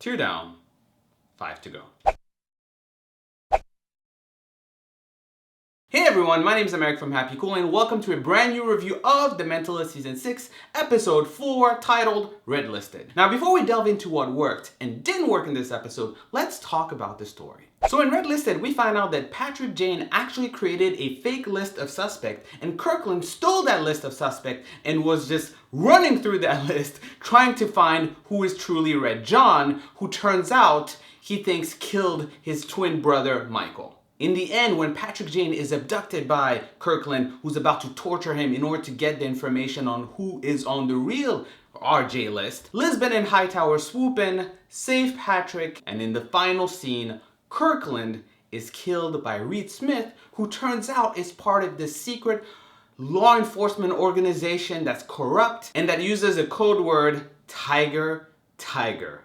2 down, 5 to go. Hey everyone, my name is Americ from HappyCool and welcome to a brand new review of The Mentalist Season 6, Episode 4, titled Red Listed. Now before we delve into what worked and didn't work in this episode, let's talk about the story. So in Red Listed, we find out that Patrick Jane actually created a fake list of suspects and Kirkland stole that list of suspects and was just running through that list trying to find who is truly Red John, who turns out he thinks killed his twin brother Michael. In the end, when Patrick Jane is abducted by Kirkland, who's about to torture him in order to get the information on who is on the real RJ list, Lisbon and Hightower swoop in, save Patrick, and in the final scene, Kirkland is killed by Reed Smith, who turns out is part of this secret law enforcement organization that's corrupt and that uses a code word, Tiger, Tiger.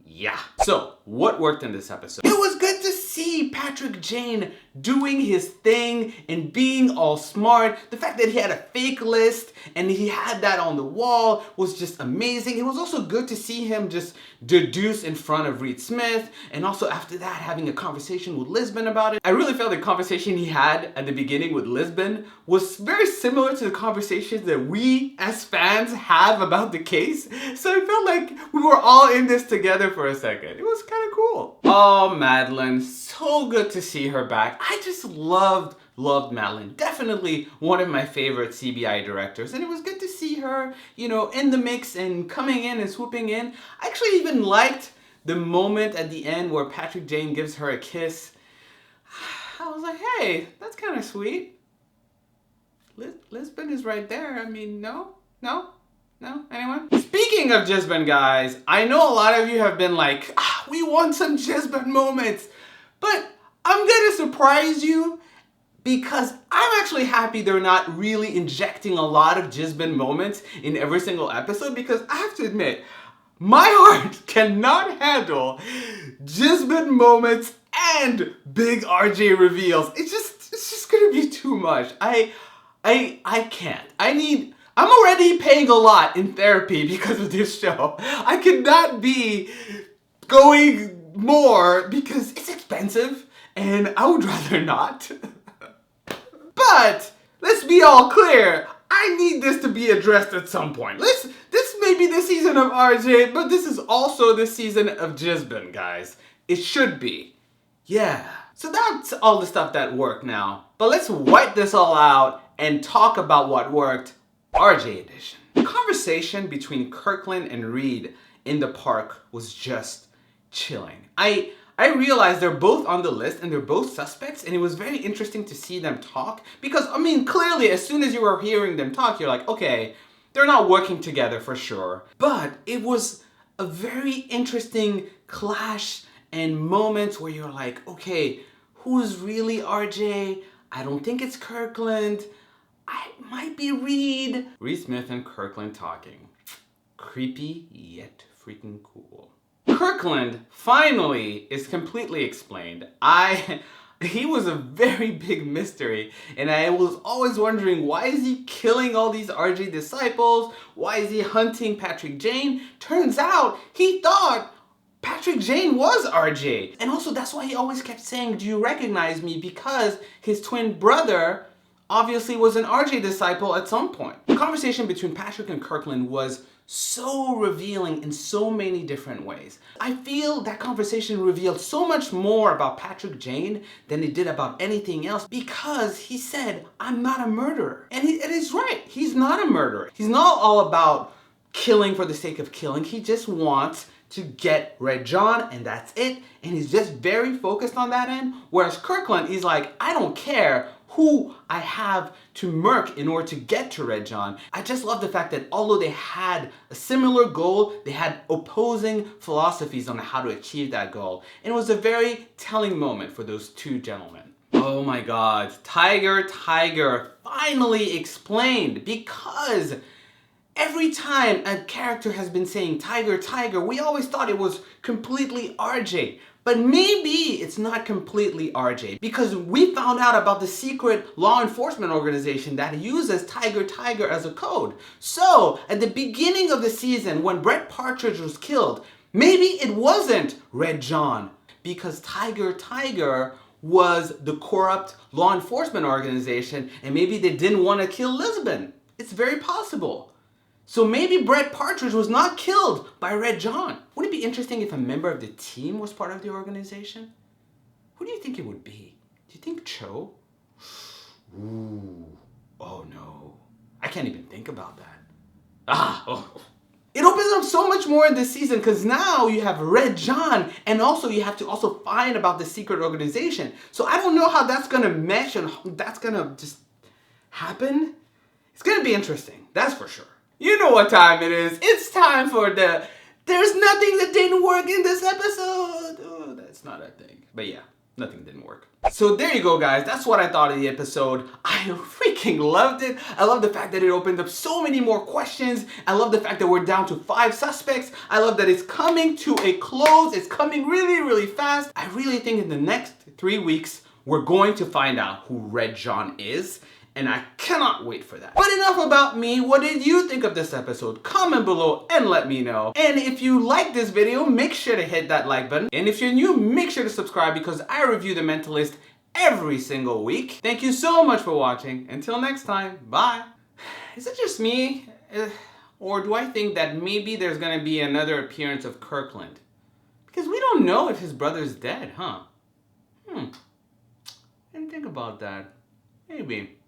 Yeah. So, what worked in this episode? It was good to see Patrick Jane doing his thing and being all smart. The fact that he had a fake list and he had that on the wall was just amazing. It was also good to see him just deduce in front of Reed Smith and also after that having a conversation with Lisbon about it. I really felt the conversation he had at the beginning with Lisbon was very similar to the conversations that we as fans have about the case. So I felt like we were all in this together for a second. It was kind of cool. Oh, Madeline, so good to see her back. I just loved Madeline. Definitely one of my favorite CBI directors. And it was good to see her, you know, in the mix and coming in and swooping in. I actually even liked the moment at the end where Patrick Jane gives her a kiss. I was like, hey, that's kind of sweet. Lisbon is right there. I mean, no? Anyone? Speaking of Jizbin, guys, I know a lot of you have been like, we want some Jizbin moments. But I'm gonna surprise you because I'm actually happy they're not really injecting a lot of Jizbin moments in every single episode because I have to admit, my heart cannot handle Jizbin moments and big RJ reveals. It's just gonna be too much. I can't. I'm already paying a lot in therapy because of this show. I cannot be going more because it's expensive and I would rather not. But let's be all clear. I need this to be addressed at some point. This may be the season of RJ, but this is also the season of Jizbin, guys. It should be. Yeah. So that's all the stuff that worked now. But let's wipe this all out and talk about what worked. RJ edition. The conversation between Kirkland and Reed in the park was just chilling. I realized they're both on the list and they're both suspects and it was very interesting to see them talk because, I mean, clearly as soon as you were hearing them talk, you're like, okay, they're not working together for sure. But it was a very interesting clash and moments where you're like, okay, who's really RJ? I don't think it's Kirkland. It might be Reed. Reed Smith and Kirkland talking. Creepy yet freaking cool. Kirkland finally is completely explained. He was a very big mystery and I was always wondering why is he killing all these RJ disciples? Why is he hunting Patrick Jane? Turns out he thought Patrick Jane was RJ. And also that's why he always kept saying, do you recognize me? Because his twin brother obviously was an RJ disciple at some point. The conversation between Patrick and Kirkland was so revealing in so many different ways. I feel that conversation revealed so much more about Patrick Jane than it did about anything else because he said, I'm not a murderer. And it is right, he's not a murderer. He's not all about killing for the sake of killing. He just wants to get Red John and that's it. And he's just very focused on that end. Whereas Kirkland, he's like, I don't care who I have to murk in order to get to Red John. I just love the fact that although they had a similar goal, they had opposing philosophies on how to achieve that goal. And it was a very telling moment for those two gentlemen. Oh my God, Tiger, Tiger finally explained because every time a character has been saying Tiger, Tiger, we always thought it was completely RJ. But maybe it's not completely RJ because we found out about the secret law enforcement organization that uses Tiger Tiger as a code. So at the beginning of the season when Brett Partridge was killed, Maybe it wasn't Red John because Tiger was the corrupt law enforcement organization and maybe they didn't want to kill Lisbon. It's very possible. So maybe Brett Partridge was not killed by Red John. Wouldn't it be interesting if a member of the team was part of the organization? Who do you think it would be? Do you think Cho? Ooh, oh no. I can't even think about that. It opens up so much more in this season because now you have Red John and also you have to also find about the secret organization. So I don't know how that's gonna mesh and how that's gonna just happen. It's gonna be interesting, that's for sure. You know what time it is. It's time for the there's nothing that didn't work in this episode. Oh, that's not a thing. But yeah, nothing didn't work. So there you go, guys. That's what I thought of the episode. I freaking loved it. I love the fact that it opened up so many more questions. I love the fact that we're down to 5 suspects. I love that it's coming to a close. It's coming really, really fast. I really think in the next 3 weeks, we're going to find out who Red John is. And I cannot wait for that. But enough about me. What did you think of this episode? Comment below and let me know. And if you like this video, make sure to hit that like button. And if you're new, make sure to subscribe because I review The Mentalist every single week. Thank you so much for watching. Until next time, bye. Is it just me? Or do I think that maybe there's gonna be another appearance of Kirkland? Because we don't know if his brother's dead, huh? Didn't think about that. Maybe.